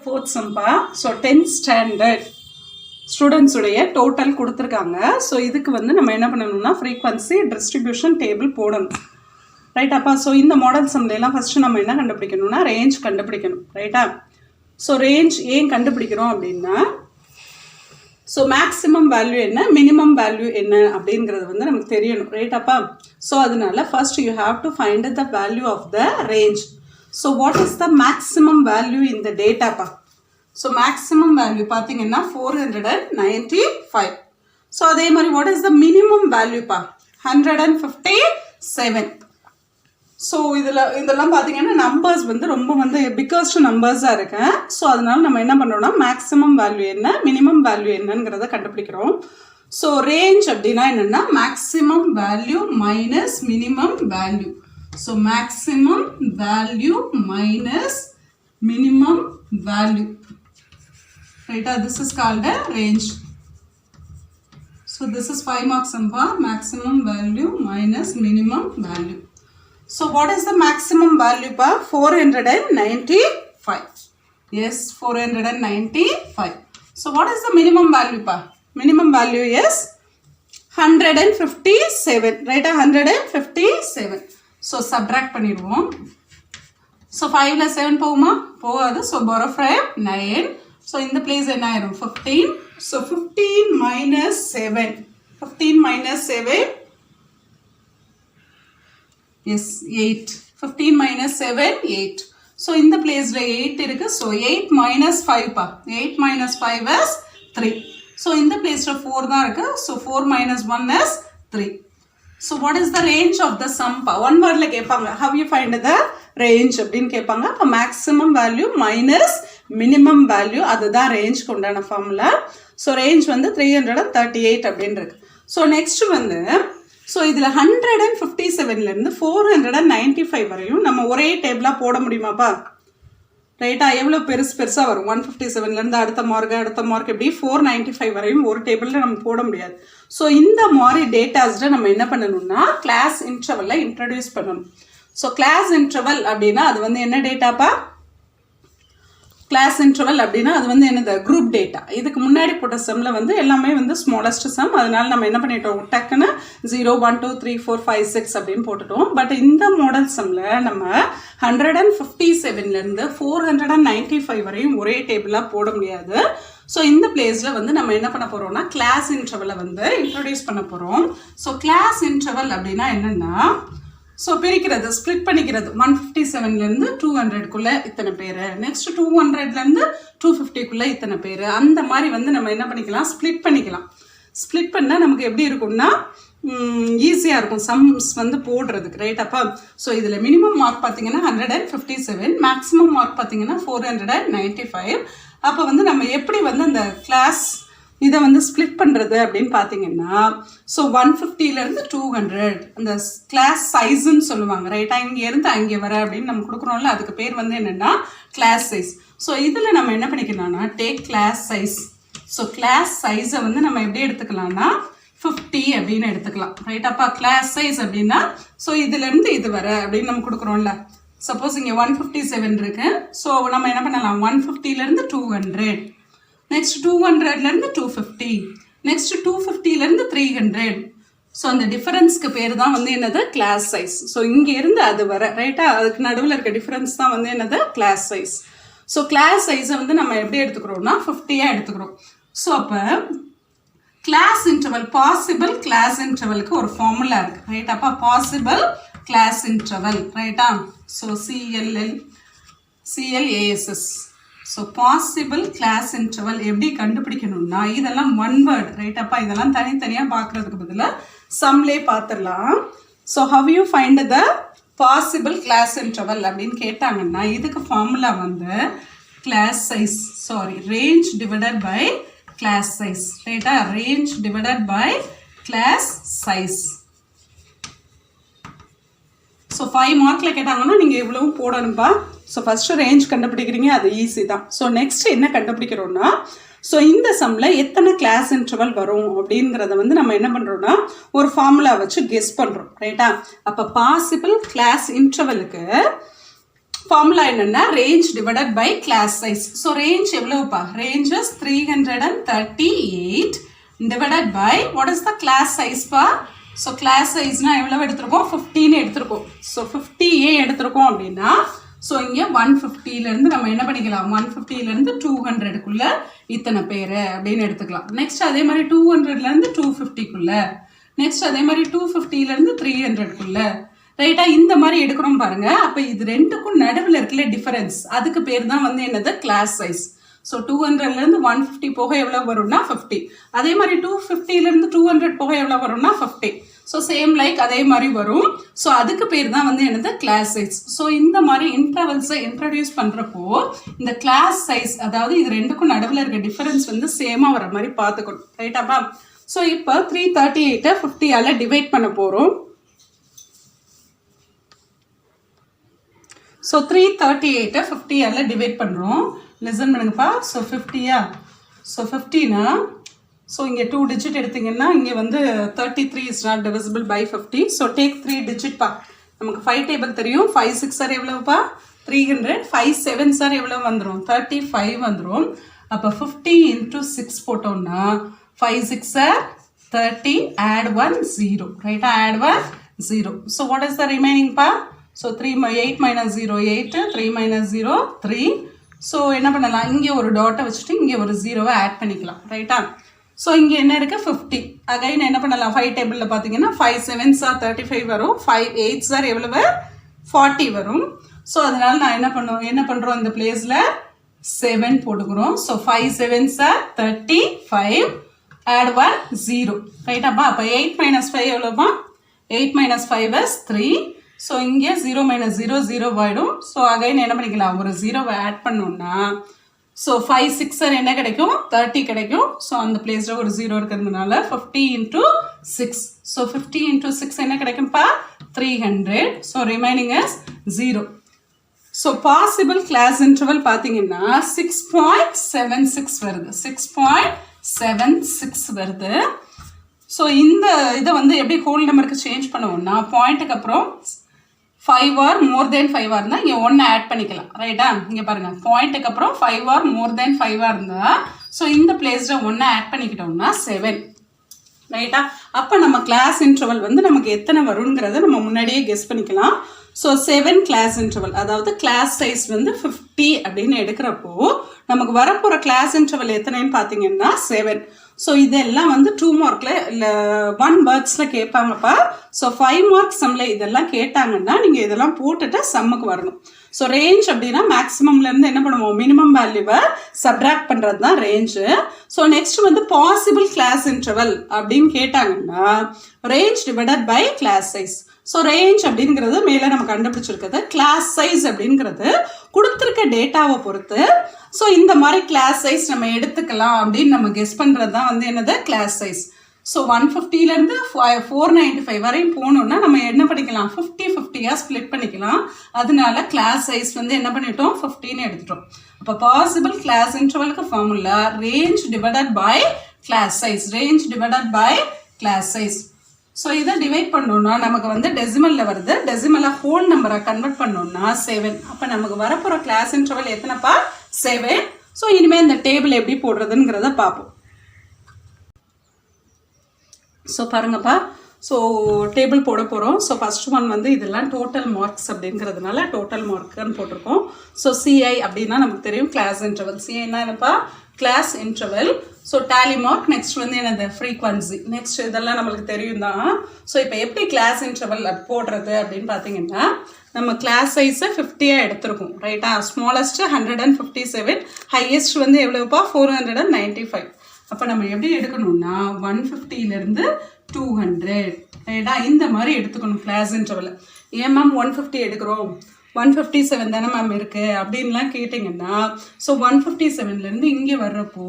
fourth sumpa. So 10th standard students உடைய total கொடுத்திருக்காங்க. So இதுக்கு வந்து நம்ம என்ன பண்ணனும்னா frequency distribution table போடணும். ரைட் அப்பா. ஸோ இந்த மாடல் சம்ல எல்லாம் ஃபர்ஸ்ட் நம்ம என்ன கண்டுபிடிக்கணும்னா ரேஞ்ச் கண்டுபிடிக்கணும். ரைட்டா? ஸோ ரேஞ்ச் ஏன் கண்டுபிடிக்கிறோம் அப்படின்னா ஸோ மேக்ஸிமம் வேல்யூ என்ன மினிமம் வேல்யூ என்ன அப்படிங்கிறது வந்து நமக்கு தெரியணும். ரைட்டாப்பா? ஸோ அதனால first you have to find the value of the range. So what is the maximum value இந்த டேட்டாப்பா? ஸோ மேக்ஸிமம் வேல்யூ பார்த்தீங்கன்னா 495. ஸோ அதே மாதிரி வாட் இஸ் த மினிமம் வேல்யூப்பா? 157. ஸோ இதெல்லாம் பார்த்தீங்கன்னா நம்பர்ஸ் வந்து ரொம்ப வந்து பிக்கஸ்ட் நம்பர்ஸாக இருக்கு. ஸோ அதனால நம்ம என்ன பண்ணுறோம்னா மேக்ஸிமம் வேல்யூ என்ன மினிமம் வேல்யூ என்னங்கிறத கண்டுபிடிக்கிறோம். ஸோ ரேஞ்ச் அப்படின்னா என்னென்னா maximum value minus minimum value. So maximum value minus minimum value. ரைட்டா? This is called a range. So this is 5 marks samba. Maximum value minus minimum value. So what is the maximum value pa? 495. Yes, 495. So what is the minimum value pa? Minimum value is 157. Right? 157. So subtract பண்ணிடுவோம். So 5 ல 7 போகுமா? போகாது. So borrow from 9. So in the place என்ன ஆயிரும்? 15. So 15 minus 7. 15 minus 7. Yes, 8. 15 minus 7, 8. So, in the place 8 irukku. So, 8 minus 5 pa. 8 minus 5 is 3. So, in the place 4 da irukku. So, 4 minus 1 is 3. So, what is the range of the sum pa? One word la kepanga. How you find the range? Abdin kepanga. So, maximum value minus minimum value. Adha range kundana formula. So, range வந்து 338 abdin irukku. So, next வந்து so இதில் 157லேருந்து 495 வரையும் நம்ம ஒரே டேபிளாக போட முடியுமாப்பா? ரைட்டா? எவ்வளோ பெருசாக வரும்? 157லேருந்து அடுத்த மார்க் எப்படி 495 வரையும் ஒரு டேபிளில் நம்ம போட முடியாது. ஸோ இந்த மாதிரி டேட்டாஸில் நம்ம என்ன பண்ணணும்னா கிளாஸ் இன்டர்வலில் இன்ட்ரடியூஸ் பண்ணணும். ஸோ கிளாஸ் இன்டர்வல் அப்படின்னா அது வந்து என்ன டேட்டாப்பா? கிளாஸ் இன்டர்வல் அப்படின்னா அது வந்து என்னது குரூப் டேட்டா. இதுக்கு முன்னாடி போட்ட சம்மில் வந்து எல்லாமே வந்து ஸ்மாலஸ்ட் சம். அதனால நம்ம என்ன பண்ணிட்டோம் டக்குன்னு 0 1 2 3 4 5 6 அப்படின்னு போட்டுட்டோம். பட் இந்த மாடல் சம்மில் நம்ம 157லேருந்து 495 வரையும் ஒரே டேபிளாக போட முடியாது. ஸோ இந்த பிளேஸில் வந்து நம்ம என்ன பண்ண போகிறோம்னா கிளாஸ் இன்டர்வலை வந்து இன்ட்ரடியூஸ் பண்ண போகிறோம். ஸோ கிளாஸ் இன்டர்வல் அப்படின்னா என்னென்னா ஸோ பிரிக்கிறது ஸ்ப்ளிட் பண்ணிக்கிறது. 157லேருந்து 200க்குள்ளே இத்தனை பேர், நெக்ஸ்ட் 200லேருந்து 250க்குள்ளே இத்தனை பேர், அந்த மாதிரி வந்து நம்ம என்ன பண்ணிக்கலாம் ஸ்ப்ளிட் பண்ணிக்கலாம். ஸ்ப்ளிட் பண்ணால் நமக்கு எப்படி இருக்கும்னா ஈஸியாக இருக்கும் சம்ஸ் வந்து போடுறதுக்கு. ரைட் அப்பா? ஸோ இதில் மினிமம் மார்க் பார்த்தீங்கன்னா 157, மேக்ஸிமம் மார்க் பார்த்தீங்கன்னா 495. அப்போ வந்து நம்ம எப்படி வந்து அந்த கிளாஸ் இதை வந்து ஸ்ப்ளிட் பண்ணுறது அப்படின்னு பார்த்தீங்கன்னா ஸோ 150லேருந்து 200 அந்த கிளாஸ் சைஸுன்னு சொல்லுவாங்க. ரைட்டா? இங்கேருந்து அங்கே வர அப்படின்னு நம்ம கொடுக்குறோம்ல அதுக்கு பேர் வந்து என்னென்னா கிளாஸ் சைஸ். ஸோ இதில் நம்ம என்ன பண்ணிக்கலாம்னா take class size. So class சைஸை வந்து நம்ம எப்படி எடுத்துக்கலாம்னா 50 அப்படின்னு எடுத்துக்கலாம். ரைட்டாப்பா? கிளாஸ் சைஸ் அப்படின்னா ஸோ இதுலேருந்து இது வர அப்படின்னு நம்ம கொடுக்குறோம்ல. சப்போஸ் இங்கே 157 இருக்கு. ஸோ நம்ம என்ன பண்ணலாம் 150லேருந்து 200, நெக்ஸ்ட் 200லேருந்து 250, நெக்ஸ்ட் 250லேருந்து 300. ஸோ அந்த டிஃபரன்ஸ்க்கு பேர் தான் வந்து என்னது கிளாஸ் சைஸ். ஸோ இங்கேருந்து அது வர ரைட்டா அதுக்கு நடுவில் இருக்க டிஃபரன்ஸ் தான் வந்து என்னது கிளாஸ் சைஸ். ஸோ கிளாஸ் சைஸை வந்து நம்ம எப்படி எடுத்துக்கிறோம்னா 50யாக எடுத்துக்கிறோம். ஸோ அப்போ கிளாஸ் இன்டர்வல் பாசிபிள் கிளாஸ் இன்டர்வலுக்கு ஒரு ஃபார்முலா இருக்குது. ரைட்டாப்பா? Possible class interval. ரைட்டா? So CLASS. So possible class interval எப்படி கண்டுபிடிக்கணும்னா இதெல்லாம் ஒன் வேர்டு. ரைட்டாப்பா? இதெல்லாம் தனித்தனியாக பார்க்குறதுக்கு பதிலாக சம்லே பார்த்துடலாம். So how you find the possible class interval அப்படின்னு கேட்டாங்கன்னா இதுக்கு ஃபார்முலா வந்து class size range divided by class size. ரைட்டா? Range divided by class size. So 5 மார்க்கில் கேட்டாங்கன்னா நீங்கள் எவ்வளவும் போடணும்பா. ஸோ ஃபஸ்ட்டு ரேஞ்ச் கண்டுபிடிக்கிறீங்க, அது ஈஸி தான். ஸோ நெக்ஸ்ட் என்ன கண்டுபிடிக்கிறோன்னா ஸோ இந்த சம்மில் எத்தனை கிளாஸ் இன்டர்வல் வரும் அப்படிங்கிறத வந்து நம்ம என்ன பண்ணுறோன்னா ஒரு ஃபார்முலா வச்சு கெஸ் பண்ணுறோம். ரைட்டா? அப்போ பாசிபிள் கிளாஸ் இன்டர்வலுக்கு ஃபார்முலா என்னன்னா range divided by class size. So range எவ்வளவுப்பா? Range is 338 divided by what is the class size பா? ஸோ கிளாஸ் சைஸ்னா எவ்வளவு எடுத்திருக்கோம்? 15 எடுத்திருக்கோம். ஸோ 50 எடுத்திருக்கோம் அப்படின்னா ஸோ இங்கே 150லேருந்து நம்ம என்ன பண்ணிக்கலாம்? 150லேருந்து 200க்குள்ள இத்தனை பேர் அப்படின்னு எடுத்துக்கலாம். நெக்ஸ்ட் அதே மாதிரி 200லேருந்து 250க்குள்ள, நெக்ஸ்ட் அதே மாதிரி 250லேருந்து 300க்குள்ள, ரைட்டா? இந்த மாதிரி எடுக்கிறோம் பாருங்க. அப்போ இது ரெண்டுக்கும் நடுவில் இருக்கல டிஃபரன்ஸ், அதுக்கு பேர் தான் வந்து என்னது? Class size. ஸோ 200லேருந்து 150 போக எவ்வளோ வரும்னா 50. அதே மாதிரி 250லேருந்து 200 போக எவ்வளோ வரும்னா 50. ஸோ சேம் லைக் அதே மாதிரி வரும். ஸோ அதுக்கு பேர் தான் வந்து என்னது? Class size. ஸோ இந்த மாதிரி இன்டர்வல்ஸை இன்ட்ரடியூஸ் பண்ணுறப்போ இந்த கிளாஸ் சைஸ், அதாவது இது ரெண்டுக்கும் நடுவில் இருக்க டிஃபரன்ஸ் வந்து சேமாக வர மாதிரி பார்த்துக்கணும், ரைட்டாப்பா? ஸோ இப்போ 338 50ஆல் டிவைட் பண்ண போகிறோம். ஸோ 338 50ஆல் டிவைட் பண்ணுறோம். லிசன் பண்ணுங்கப்பா. ஸோ 50யா? ஸோ 50னா ஸோ இங்கே 2 டிஜிட் எடுத்திங்கன்னா இங்கே வந்து 33 is not divisible by 50. So take 3 டிஜிட்ப்பா. நமக்கு 5 டேபிள் தெரியும். 5 6 சார் எவ்வளோப்பா? 300. 5 7 சார் எவ்வளோ வந்துடும்? 35 வந்துடும். அப்போ 50 into 6 போட்டோம்னா 5 6 சார் 30, add 1 0, ரைட்டா? add 1 0. So what is the ரிமைனிங்ப்பா? So 8 minus 0 8, 3 minus 0 3. ஸோ என்ன பண்ணலாம்? இங்கே ஒரு டாட்டை வச்சுட்டு இங்கே ஒரு 0வை ஆட் பண்ணிக்கலாம், ரைட்டா? ஸோ இங்கே என்ன இருக்குது? 50. அகைன் என்ன பண்ணலாம்? 5 டேபிளில் பார்த்தீங்கன்னா 5 7 சார் 35 வரும். 5 8 சார் எவ்வளவு? 40 வரும். ஸோ அதனால நான் என்ன பண்ணுறோம்? இந்த பிளேஸில் 7 போட்டுக்கிறோம். So 5 7 sir 35, add 1 0, ரைட்டாப்பா? அப்போ 8 minus 5 எவ்வளோப்பா? 8 minus 5 is 3. ஸோ இங்கே 0 minus 0 0 ஆகிடும். ஸோ அகைன் என்ன பண்ணிக்கலாம்? ஒரு 0வை ஆட் பண்ணோம்னா ஸோ 5 6 சார் என்ன கிடைக்கும்? 30 கிடைக்கும். ஸோ அந்த பிளேஸில் ஒரு 0 இருக்கிறதுனால 50 into 6. ஸோ 50 into 6 என்ன கிடைக்கும்ப்பா? 300. So remaining is 0. So possible class interval பார்த்தீங்கன்னா 6.76 வருது. 6.76 வருது. ஸோ இந்த இதை வந்து எப்படி ஹோல் நம்பருக்கு சேஞ்ச் பண்ணுவோம்னா பாயிண்ட்டுக்கு அப்புறம் 5 or more than 5 இருந்தால் இங்கே 1 ஆட் பண்ணிக்கலாம், ரைட்டா? இங்கே பாருங்கள், பாயிண்ட்டுக்கு அப்புறம் 5 or more than 5 இருந்தால் ஸோ இந்த பிளேஸில் 1 ஆட் பண்ணிக்கிட்டோம்னா 7, ரைட்டா? அப்போ நம்ம கிளாஸ் இன்டர்வல் வந்து நமக்கு எத்தனை வருங்கிறத நம்ம முன்னாடியே கெஸ் பண்ணிக்கலாம். ஸோ 7 கிளாஸ் இன்டர்வல், அதாவது கிளாஸ் சைஸ் வந்து 50 அப்படின்னு எடுக்கிறப்போ நமக்கு வரப்போகிற கிளாஸ் இன்டர்வல் எத்தனைன்னு பார்த்தீங்கன்னா 7. ஸோ இதெல்லாம் வந்து 2 மார்க்கில் இல்லை 1 வேர்ட்ஸில் கேட்பாங்கப்பா. ஸோ 5 மார்க் சம்மில் இதெல்லாம் கேட்டாங்கன்னா நீங்கள் இதெல்லாம் போட்டுட்டு சம்முக்கு வரணும். ஸோ ரேஞ்ச் அப்படின்னா மேக்ஸிமம்லேருந்து என்ன பண்ணுவோம்? மினிமம் வேல்யூவை சப்ட்ராக்ட் பண்ணுறது தான் ரேஞ்சு. ஸோ நெக்ஸ்ட் வந்து பாசிபிள் கிளாஸ் இன்டர்வல் அப்படின்னு கேட்டாங்கன்னா range divided by class size. So range அப்படிங்கிறது மேலே நம்ம கண்டுபிடிச்சிருக்கிறது. கிளாஸ் சைஸ் அப்படிங்கிறது கொடுத்துருக்க டேட்டாவை பொறுத்து ஸோ இந்த மாதிரி கிளாஸ் சைஸ் நம்ம எடுத்துக்கலாம் அப்படின்னு நம்ம கெஸ் பண்ணுறது தான் வந்து என்னது? Class size. ஸோ 150லேருந்து 495 வரையும் போகணுன்னா நம்ம என்ன பண்ணிக்கலாம்? 50-50யாக ஸ்ப்ளிட் பண்ணிக்கலாம். அதனால கிளாஸ் சைஸ் வந்து என்ன பண்ணிட்டோம்? 15 எடுத்துட்டோம். அப்போ பாசிபிள் கிளாஸ் இன்டர்வலுக்கு formula range divided by class size. Range divided by class size. So இதை டிவைட் பண்ணோம்னா நமக்கு வந்து டெசிமலில் வருது. டெசிமலை ஹோல் நம்பரை கன்வெர்ட் பண்ணோம்னா 7. அப்போ நமக்கு வரப்போகிற கிளாஸ் இன்டர்வல் எத்தனைப்பா? 7. ஸோ இனிமேல் இந்த டேபிள் எப்படி போடுறதுங்கிறத பார்ப்போம். ஸோ பாருங்கப்பா, ஸோ டேபிள் போட போகிறோம். ஸோ ஃபர்ஸ்ட் ஒன் வந்து இதெல்லாம் டோட்டல் மார்க்ஸ் அப்படிங்கிறதுனால டோட்டல் மார்க்குன்னு போட்டிருக்கோம். ஸோ சிஐ அப்படின்னா நமக்கு தெரியும் கிளாஸ் இன்டர்வல். சிஐனா என்னப்பா? Class interval. So tally mark. Next வந்து என்னது? ஃப்ரீக்வன்சி. நெக்ஸ்ட் இதெல்லாம் நம்மளுக்கு தெரியும் தான். ஸோ இப்போ எப்படி கிளாஸ் இன்டர்வல் போடுறது அப்படின்னு பார்த்தீங்கன்னா நம்ம கிளாஸ் சைஸை 50யாக எடுத்திருக்கோம், ரைட்டா? ஸ்மாலஸ்ட் 157, ஹையஸ்ட் வந்து எவ்வளோப்பா? 495. அப்போ நம்ம எப்படி எடுக்கணும்னா 150லேருந்து 200, ரைட்டா? இந்த மாதிரி எடுத்துக்கணும் கிளாஸ் இன்டர்வல். ஏன் மேம் 150 எடுக்கிறோம்? 157 தானே மேம் இருக்குது அப்படின்லாம் கேட்டிங்கன்னா ஸோ 157லேருந்து இங்கே வர்றப்போ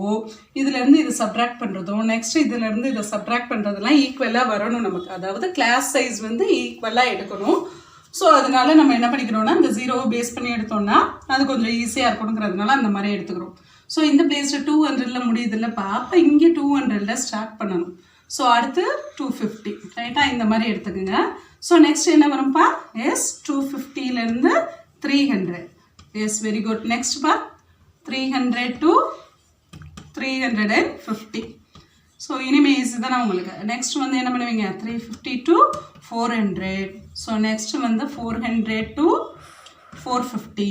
இதுலேருந்து இதை சப்ட்ராக்ட் பண்ணுறதும் நெக்ஸ்ட் இதுலேருந்து இதை சப்ட்ராக்ட் பண்ணுறதுலாம் ஈக்குவலாக வரணும் நமக்கு. அதாவது கிளாஸ் சைஸ் வந்து ஈக்குவலாக எடுக்கணும். ஸோ அதனால நம்ம என்ன பண்ணிக்கிறோம்னா இந்த 0வை பேஸ் பண்ணி எடுத்தோம்னா அது கொஞ்சம் ஈஸியாக இருக்கணுங்கிறதுனால அந்த மாதிரி எடுத்துக்கிறோம். ஸோ இந்த பிளேஸில் 200ல் முடியுது இல்லைப்பா? அப்போ இங்கே 200ல் ஸ்டார்ட் பண்ணணும். ஸோ அடுத்து 250, ரைட்டா? இந்த மாதிரி எடுத்துக்கோங்க. ஸோ நெக்ஸ்ட் என்ன வரும்ப்பா? S 250லேருந்து 300. Yes, very good. Next bar 300 to 350. So இனிமே இதுதான் உங்களுக்கு. Next வந்து என்ன பண்ணுவீங்க 350 to 400. So next வந்து 400 to 450.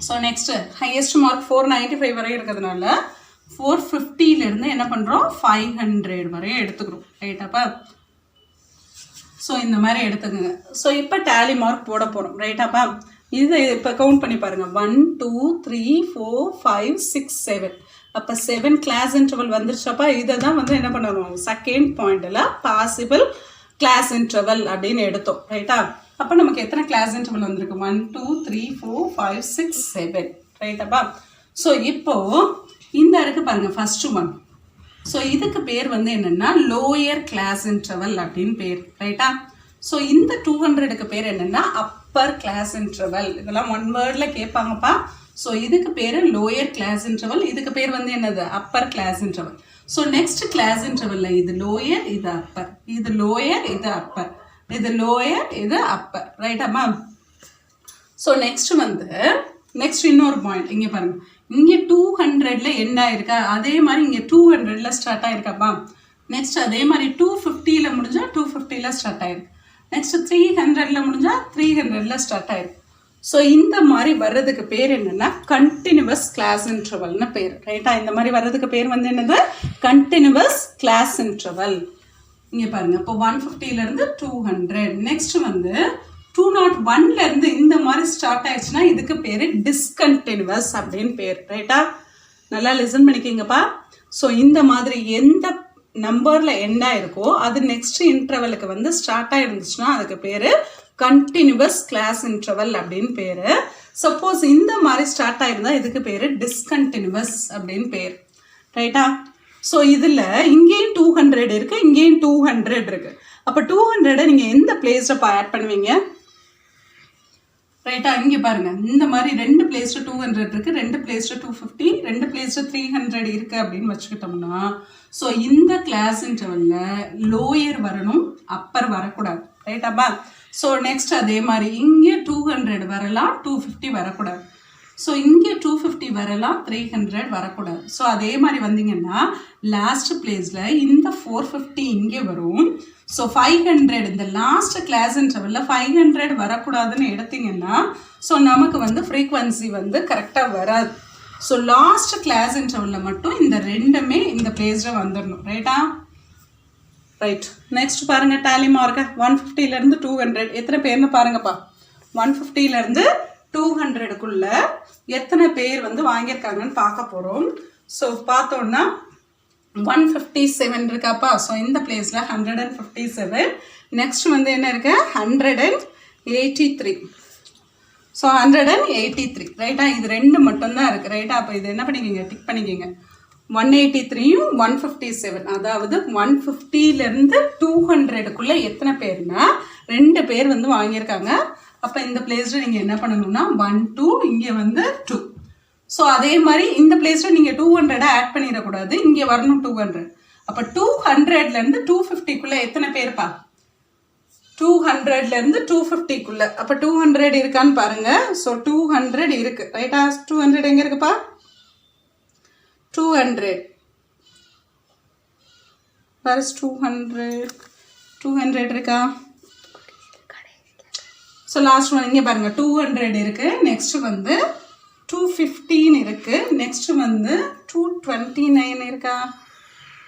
So next highest mark 495 வரை இருக்கிறதுனால 450ல இருந்து என்ன பண்றோம் 500 வரை எடுத்துக்கிறோம். ரைட்டாப்பா? ஸோ இந்த மாதிரி எடுத்துக்கோங்க. ஸோ இப்போ டேலி மார்க் போட போகிறோம். ரைட்டாப்பா? இதை இப்போ கவுண்ட் பண்ணி பாருங்கள். 1 2 3 4 5 6 7. அப்போ 7 கிளாஸ் இன்டர்வல் வந்துருச்சப்பா. இதை தான் வந்து என்ன பண்ணணும் செகண்ட் பாயிண்டில் பாசிபிள் கிளாஸ் இன்டர்வல் அப்படின்னு எடுத்தோம். ரைட்டா? அப்போ நமக்கு எத்தனை கிளாஸ் இன்டர்வல் வந்திருக்கு? 1 2 3 4 5 6 7. ரைட்டாப்பா? ஸோ இப்போது இந்த இருக்கு பாருங்கள் ஃபஸ்ட்டு ஒன். ஸோ இதுக்கு பேர் வந்து என்னென்னா லோயர் கிளாஸ் இன்டர்வல் அப்படின்னு பேர். ரைட்டா? ஸோ இந்த 200க்கு பேர் என்னென்னா அப்பர் கிளாஸ் இன்டர்வல். இதெல்லாம் ஒன் வேர்டில் கேட்பாங்கப்பா. ஸோ இதுக்கு பேர் லோயர் கிளாஸ் இன்டர்வல். இதுக்கு பேர் வந்து என்னது upper class interval. So next class இன்டர்வல்ல இது லோயர், இது அப்பர், இது லோயர், இது அப்பர், இது லோயர், இது அப்பர். ரைட்டாமா? ஸோ நெக்ஸ்ட் வந்து நெக்ஸ்ட் இன்னொரு பாயிண்ட் இங்கே பாருங்க. இங்கே 200ல எண்ட் ஆயிருக்கா, அதே மாதிரி இங்கே 200ல ஸ்டார்ட் ஆயிருக்காப்பா. நெக்ஸ்ட் அதே மாதிரி 250ல முடிஞ்சா 250ல ஸ்டார்ட் ஆயிருக்கு. நெக்ஸ்ட் 300ல முடிஞ்சா 300ல ஸ்டார்ட் ஆயிருக்கு. ஸோ இந்த மாதிரி வர்றதுக்கு பேர் என்னன்னா கண்டினியூவஸ் கிளாஸ் இன்டர்வல்னு பேர். ரைட்டா? இந்த மாதிரி வர்றதுக்கு பேர் வந்து என்னது கண்டினியூவஸ் கிளாஸ் இன்டர்வல். இங்கே பாருங்க. இப்போ 150ல இருந்து 200. நெக்ஸ்ட் வந்து 201ல இருந்து இந்த மாதிரி ஸ்டார்ட் ஆயிடுச்சுன்னா இதுக்கு பேர் டிஸ்கண்டினியூவஸ் அப்படின்னு பேர். ரைட்டா? நல்லா லிசன் பண்ணிக்கிங்கப்பா. ஸோ இந்த மாதிரி எந்த நம்பர்ல எண்ட் ஆயிருக்கோ அது நெக்ஸ்ட் இன்டர்வலுக்கு வந்து ஸ்டார்ட் ஆயிருந்துச்சுன்னா அதுக்கு பேர் கண்டினியூவஸ் கிளாஸ் இன்டர்வல் அப்படின்னு பேரு. சப்போஸ் இந்த மாதிரி ஸ்டார்ட் ஆயிருந்தா இதுக்கு பேர் டிஸ்கண்டினியூவஸ் அப்படின்னு பேர். ரைட்டா? ஸோ இதில் இங்கேயும் 200 இருக்கு, இங்கேயும் 200 இருக்கு. அப்போ 200 நீங்கள் எந்த பிளேஸில் ஆட் பண்ணுவீங்க? ரைட்டா? இங்கே பாருங்க. இந்த மாதிரி ரெண்டு பிளேஸில் 200 இருக்கு, ரெண்டு பிளேஸில் 250, ரெண்டு பிளேஸில் 300 இருக்கு அப்படின்னு வச்சுக்கிட்டோம்னா ஸோ இந்த கிளாஸ் இன்டர்வலில் லோயர் வரணும், அப்பர் வரக்கூடாது. ரைட்டாப்பா? ஸோ நெக்ஸ்ட் அதே மாதிரி இங்கே 200 வரலாம், 250 வரக்கூடாது. ஸோ இங்கே 250 வரலாம், 300 வரக்கூடாது. ஸோ அதே மாதிரி வந்தீங்கன்னா லாஸ்ட் பிளேஸில் இந்த 450 இங்கே வரும். ஸோ 500 இந்த லாஸ்ட் கிளாஸ் இன்டர்வலில் 500 வரக்கூடாதுன்னு எடுத்தீங்கன்னா ஸோ நமக்கு வந்து ஃப்ரீக்வன்சி வந்து கரெக்டாக வராது. ஸோ லாஸ்ட் கிளாஸ் இன்டர்வலில் மட்டும் இந்த ரெண்டுமே இந்த பிளேஸில் வந்துடணும். ரைட்டா? ரைட். நெக்ஸ்ட் பாருங்க டேலி மார்க்க 150ல இருந்து 200 எத்தனை பேர்னு பாருங்கப்பா. 150ல இருந்து 200க்குள்ள எத்தனை பேர் வந்து வாங்கியிருக்காங்கன்னு பார்க்க போகிறோம். ஸோ பார்த்தோன்னா 157 இருக்காப்பா. ஸோ இந்த பிளேஸில் 157. நெக்ஸ்ட் வந்து என்ன இருக்கு 183. ஸோ 183. ரைட்டா? இது ரெண்டு மட்டும்தான் இருக்குது. ரைட்டா? அப்போ இது என்ன பண்ணிக்கிங்க டிக் பண்ணிக்கிங்க. 183யும் 157. அதாவது 150லேருந்து 200க்குள்ளே எத்தனை பேர்னா ரெண்டு பேர் வந்து வாங்கியிருக்காங்க. அப்போ இந்த பிளேஸில் நீங்கள் என்ன பண்ணணும்னா 1 2 இங்கே வந்து 2. ஸோ அதே மாதிரி இந்த பிளேஸில் நீங்கள் 200 ஆட் பண்ணிடக்கூடாது, இங்கே வரணும் 200. அப்போ 200லேருந்து 250க்குள்ளே எத்தனை பேர்ப்பா? 200லேருந்து 250க்குள்ளே. அப்போ 200 இருக்கான்னு பாருங்க. ஸோ 200 இருக்கு. ரைட்டா? 200 எங்கே இருக்குப்பா? 200. Where is 200? 200 இருக்கா? ஸோ லாஸ்ட் ஒன் இங்கே பாருங்கள் 200 இருக்குது. நெக்ஸ்ட் வந்து 215 இருக்குது. நெக்ஸ்ட் வந்து 229 இருக்கா?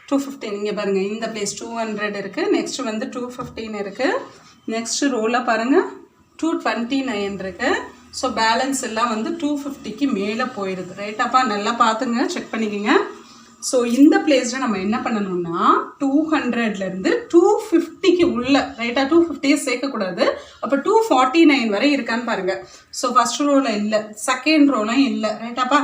215 இங்கே பாருங்கள் இந்த பிளேஸ் 200 இருக்குது. நெக்ஸ்ட் வந்து 215 இருக்குது. நெக்ஸ்ட் ரோவில் பாருங்கள் 229 இருக்குது. ஸோ பேலன்ஸ் எல்லாம் வந்து 250க்கு மேலே போயிடுது. ரைட்டாப்பா? நல்லா பார்த்துங்க, செக் பண்ணிக்கோங்க. ஸோ இந்த பிளேஸில் நம்ம என்ன பண்ணணும்னா 200லேருந்து 250க்கு உள்ள. ரைட்டா? 250 சேர்க்கக்கூடாது. அப்போ 249 வரை இருக்கான்னு பாருங்கள். ஸோ ஃபர்ஸ்ட் ரோவில் இல்லை, செகண்ட் ரோலும் இல்லை. ரைட்டாப்பா?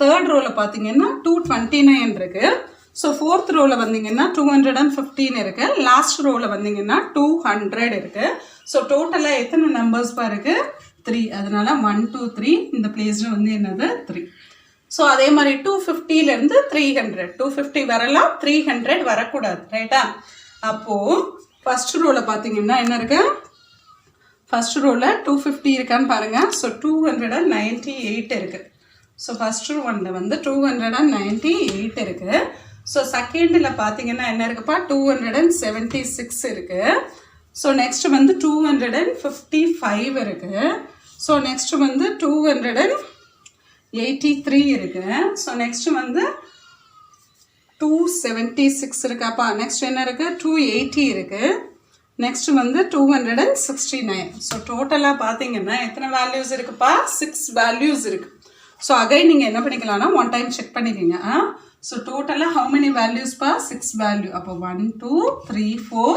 தேர்ட் ரோவில் பார்த்தீங்கன்னா 229 இருக்குது. ஸோ ஃபோர்த் ரோவில் வந்தீங்கன்னா 215 இருக்குது. லாஸ்ட் ரோவில் வந்தீங்கன்னா 200 இருக்குது. ஸோ டோட்டலாக எத்தனை நம்பர்ஸ் பாருக்கு? 3. அதனால 1 2 3 இந்த பிளேஸில் வந்து என்னது 3. ஸோ அதே மாதிரி 250லேருந்து 300. 250 வரலாம், 300 வரக்கூடாது. ரைட்டா? அப்போது ஃபர்ஸ்ட் ரோவில் பார்த்தீங்கன்னா என்ன இருக்கு ஃபர்ஸ்ட் ரோவில் 250 இருக்கான்னு பாருங்கள். ஸோ 298 இருக்குது. ஸோ ஃபர்ஸ்ட் ஒன்ல வந்து 298 இருக்குது. ஸோ செகண்டில் பார்த்தீங்கன்னா என்ன இருக்குப்பா, 276 இருக்குது. ஸோ நெக்ஸ்ட் வந்து 255 இருக்குது. ஸோ நெக்ஸ்ட் வந்து 283 இருக்குது. ஸோ நெக்ஸ்ட் வந்து 276 இருக்காப்பா. நெக்ஸ்ட் என்ன இருக்குது, 280 இருக்குது. நெக்ஸ்ட் வந்து 269. ஸோ டோட்டலாக பார்த்தீங்கன்னா எத்தனை வேல்யூஸ் இருக்குப்பா, 6 வேல்யூஸ் இருக்குது. ஸோ அகைன் நீங்கள் என்ன பண்ணிக்கலாம்னா ஒன் டைம் செக் பண்ணிக்கிங்க. ஸோ டோட்டலாக ஹவு மெனி வேல்யூஸ்ப்பா, 6 வேல்யூ. அப்போ 1 2 3 4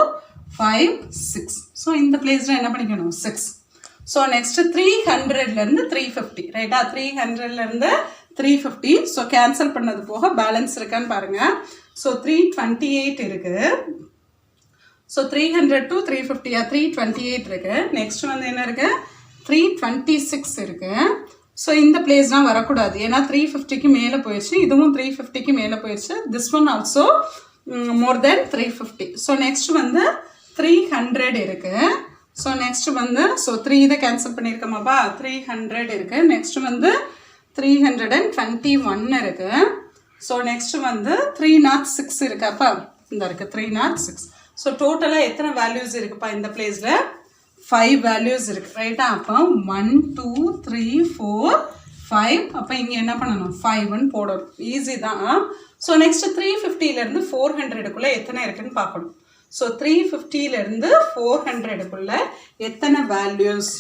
5 6. ஸோ இந்த பிளேஸில் என்ன பண்ணிக்கணும், 6. ஸோ நெக்ஸ்ட் 300லேருந்து 350 ரைட்டா, 300லேருந்து 350. ஸோ கேன்சல் பண்ணது போக பேலன்ஸ் இருக்கான்னு பாருங்கள். ஸோ 328 இருக்குது. ஸோ 300 to 350 328 இருக்குது. நெக்ஸ்ட் வந்து என்ன இருக்குது, 326 இருக்குது. ஸோ இந்த பிளேஸ்லாம் வரக்கூடாது, ஏன்னா 350க்கு மேலே போயிடுச்சு, இதுவும் 350க்கு மேலே போயிடுச்சு. This one also more then 350. So next வந்து 300 இருக்குது. ஸோ நெக்ஸ்ட் வந்து ஸோ 3 இதை கேன்சல் பண்ணியிருக்கோமாப்பா, 300 இருக்குது. நெக்ஸ்ட் வந்து 321 இருக்குது. ஸோ நெக்ஸ்ட் வந்து 306 இருக்காப்பா, இந்த இருக்குது 306. ஸோ டோட்டலாக எத்தனை வேல்யூஸ் இருக்குப்பா இந்த பிளேஸில், 5 வேல்யூஸ் இருக்குது ரைட்டா. அப்போ 1 2 3 4 5. அப்போ இங்கே என்ன பண்ணணும், 5ன்னு போடணும். ஈஸி தான். ஸோ நெக்ஸ்ட் 350லேருந்து 400க்குள்ளே எத்தனை இருக்குன்னு பார்க்கணும். ஸோ 350லேருந்து 400க்குள்ளே எத்தனை வேல்யூஸ்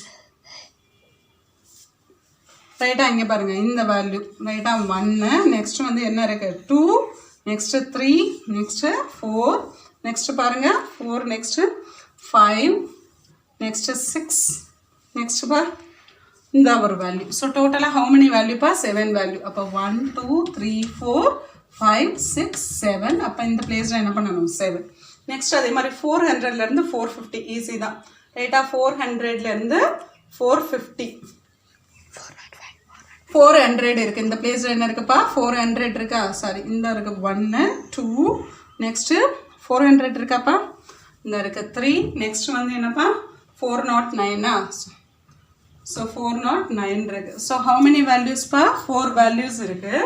ரைட்டா, இங்கே பாருங்கள் இந்த வேல்யூ ரைட்டா, 1. நெக்ஸ்ட் வந்து என்ன இருக்குது, 2. நெக்ஸ்ட் 3. நெக்ஸ்ட் 4. நெக்ஸ்ட் பாருங்கள் 4. நெக்ஸ்ட் 5. நெக்ஸ்ட் 6. நெக்ஸ்ட் பா இந்த ஒரு வேல்யூ. ஸோ டோட்டலாக ஹவு மெனி வேல்யூப்பா, 7 வேல்யூ. அப்போ 1 2 3 4 5 6 7. அப்போ இந்த பிளேஸில் என்ன பண்ணணும், 7. நெக்ஸ்ட் அதே மாதிரி 400லேருந்து 450 ஈஸி தான் ரைட்டா. 400லேருந்து 450 400 இருக்குது. இந்த பிளேஸில் என்ன இருக்குப்பா, 400 இருக்கா, சாரி இந்த இருக்குது 1 2. நெக்ஸ்ட்டு 400 இருக்காப்பா, இந்த இருக்குது 3. நெக்ஸ்ட் வந்து என்னப்பா 409. ஸோ 409 இருக்குது. ஸோ ஹவு மெனி வேல்யூஸ்ப்பா, 4 வேல்யூஸ் இருக்குது.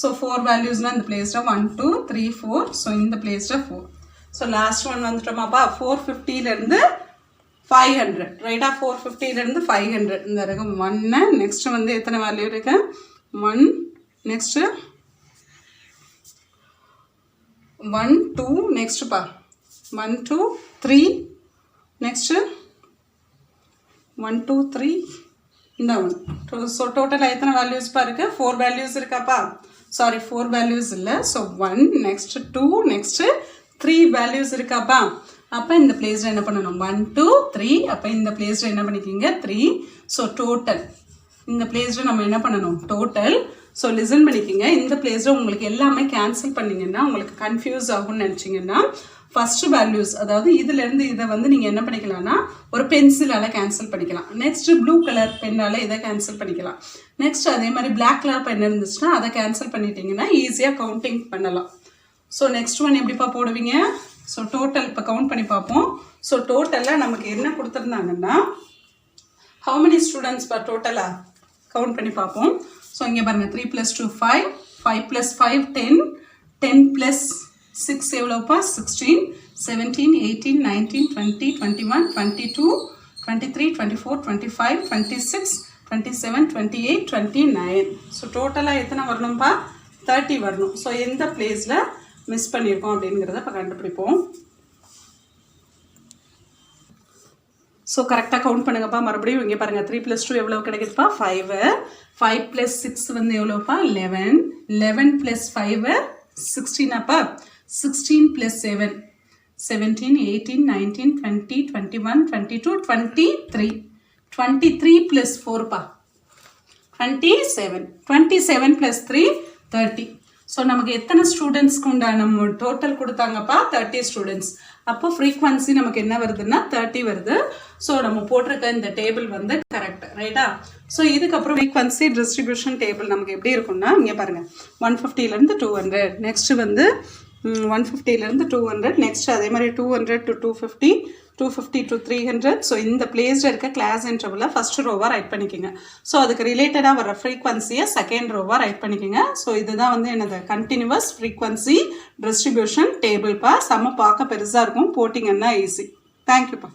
ஸோ 4 வேல்யூஸ்னால் இந்த பிளேஸில் 1 2 3 4. ஸோ இந்த பிளேஸில் 4. ஸோ லாஸ்ட் ஒன் வந்துட்டோமாப்பா, 450லேருந்து 500 ரைட்டா. 450லேருந்து 500 இந்த இருக்கு 1. நெக்ஸ்ட் வந்து எத்தனை வேல்யூ இருக்கு, 1. நெக்ஸ்ட்டு 1 2. நெக்ஸ்ட்டுப்பா 1 2 3. நெக்ஸ்ட்டு 1 2 3 இந்த 1. ஸோ டோட்டலாக எத்தனை வேல்யூஸ்ப்பா இருக்குது, 4 வேல்யூஸ் இருக்காப்பா, சாரி 4 வேல்யூஸ் இல்லை. ஸோ 1. நெக்ஸ்ட் 2. நெக்ஸ்ட்டு 3 வேல்யூஸ் இருக்காப்பா. அப்போ இந்த பிளேஸில் என்ன பண்ணணும், 1 2 3. அப்போ இந்த பிளேஸில் என்ன பண்ணிக்கிங்க, 3. ஸோ டோட்டல் இந்த பிளேஸில் நம்ம என்ன பண்ணணும், டோட்டல். ஸோ லிசன் பண்ணிக்கிங்க. இந்த பிளேஸில் உங்களுக்கு எல்லாமே கேன்சல் பண்ணிங்கன்னா உங்களுக்கு கன்ஃபியூஸ் ஆகும்னு நினச்சிங்கன்னா ஃபஸ்ட்டு வேல்யூஸ், அதாவது இதுலேருந்து இதை வந்து நீங்கள் என்ன பண்ணிக்கலாம்னா ஒரு பென்சிலால் கேன்சல் பண்ணிக்கலாம். நெக்ஸ்ட்டு ப்ளூ கலர் பெண்ணால் இதை கேன்சல் பண்ணிக்கலாம். நெக்ஸ்ட் அதே மாதிரி பிளாக் கலர் பென் இருந்துச்சுன்னா அதை கேன்சல் பண்ணிட்டீங்கன்னா ஈஸியாக கவுண்டிங் பண்ணலாம். ஸோ நெக்ஸ்ட் ஒன் எப்படிப்பா போடுவீங்க, ஸோ டோட்டல் இப்போ கவுண்ட் பண்ணி பார்ப்போம். ஸோ டோட்டலாக நமக்கு என்ன கொடுத்துருந்தாங்கன்னா ஹவு மெனி ஸ்டூடெண்ட்ஸ் பர் டோட்டலாக கவுண்ட் பண்ணி பார்ப்போம். ஸோ இங்கே பாருங்கள் 3 + 2 5 5 + 5 10 10 + 6 எவ்வளோப்பா 16 17 18 19 20 21 22 23 24 25 26 27 28 29. ஸோ டோட்டலாக எத்தனை வரணும்ப்பா, 30 வரணும். ஸோ எந்த பிளேஸில் மிஸ் பண்ணியிருக்கோம் அப்படிங்கிறத இப்போ கண்டுபிடிப்போம். ஸோ கரெக்டாக கவுண்ட் பண்ணுங்கப்பா. மறுபடியும் இங்கே பாருங்கள் 3 + 2 எவ்வளோ கிடைக்குதுப்பா, 5. 5 + 6 வந்து எவ்வளோப்பா, 11. 11 + 5 16 அப்பா. 16 + 7 17 18 19 20 21 22 23. 23 + 4 பா 27. 27 + 3 30. ஸோ நமக்கு எத்தனை ஸ்டூடெண்ட்ஸ்க்கு உண்டான டோட்டல் கொடுத்தாங்கப்பா, 30 ஸ்டூடெண்ட்ஸ். அப்போ ஃப்ரீக்வன்சி நமக்கு என்ன வருதுன்னா 30 வருது. ஸோ நம்ம போட்டிருக்க இந்த டேபிள் வந்து கரெக்ட் ரைட்டா. ஸோ இதுக்கப்புறம் ஃப்ரீக்வன்சி டிஸ்ட்ரிபியூஷன் டேபிள் நமக்கு எப்படி இருக்கும்னா இங்கே பாருங்கள் 150லேருந்து 200. நெக்ஸ்ட்டு வந்து 150லேருந்து 200, நெக்ஸ்ட் அதே மாதிரி 200 to 250, 250 to 300. ஸோ இந்த பிளேஸில் இருக்க கிளாஸ் இன்டர்வலை ஃபர்ஸ்ட் ரோவாக ரைட் பண்ணிக்கோங்க. ஸோ அதுக்கு ரிலேட்டடாக வர ஃப்ரீக்வன்சியை செகண்ட் ரோவாக ரைட் பண்ணிக்கோங்க. ஸோ இதுதான் வந்து என்னது கண்டினியூவஸ் ஃப்ரீக்வன்சி டிஸ்ட்ரிபியூஷன் டேபிள்ப்பா. செம்ம பார்க்க பெருசாக இருக்கும், போட்டிங்கன்னா ஈஸி. தேங்க்யூப்பா.